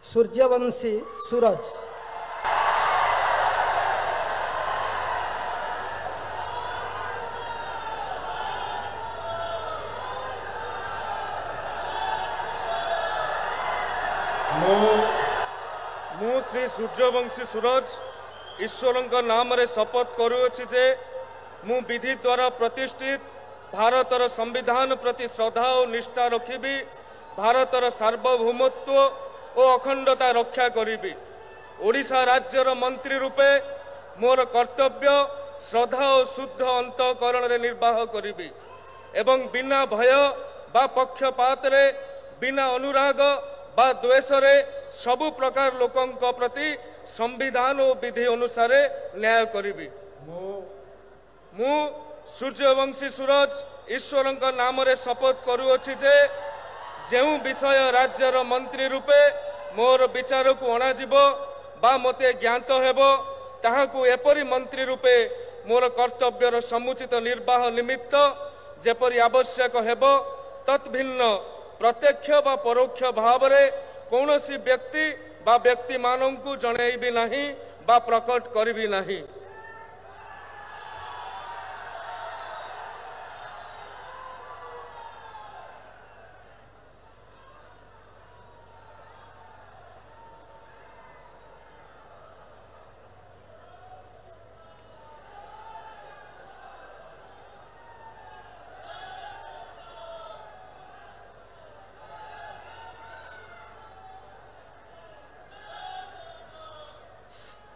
सूर्यवंशी सूरज। मु श्री सूर्यवंशी सूरज ईश्वर नाम रे शपथ करुअछि जे मु विधि द्वारा प्रतिष्ठित भारतर संविधान प्रति श्रद्धा और निष्ठा रखिबी, भारतर सार्वभौमत्व और अखंडता रक्षा करिबी। ओडिशा राज्यर मंत्री रूपे मोर कर्तव्य श्रद्धा और शुद्ध अंतःकरण रे निर्वाह करिबी एवं बिना भय बा पक्षपात रे बिना अनुराग बा द्वेष रे सबु प्रकार लोकंक प्रति संविधान और विधि अनुसार न्याय करिबी। मु सूर्यवंशी सूरज ईश्वर नाम रे शपथ करुअछि जे जेउ विषय राज्यर मंत्री रूपे मोर विचार को अणाजिब बा मते ज्ञात हेबो ताहाकु एपरि मंत्री रूपे मोर कर्तव्यर समुचित निर्वाह निमित्त जेपरि आवश्यक हेबो तत्भिन्न प्रत्यक्ष बा परोक्ष भाव रे कौनसी व्यक्ति बा व्यक्ति मानंकु जणैबी नाही बा प्रकट करिबी नाही।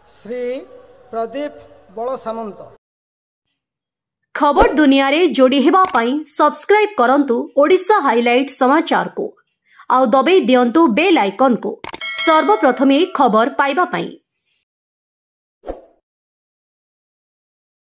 श्री प्रदीप बड़ सामंत। खबर दुनिया रे जोड़ी हेबा पाई सब्सक्राइब करंतु ओडिशा हाइलाइट समाचार को आउ दबे दियंतु बेल आइकन को सर्वप्रथमे खबर पाइबा पाई।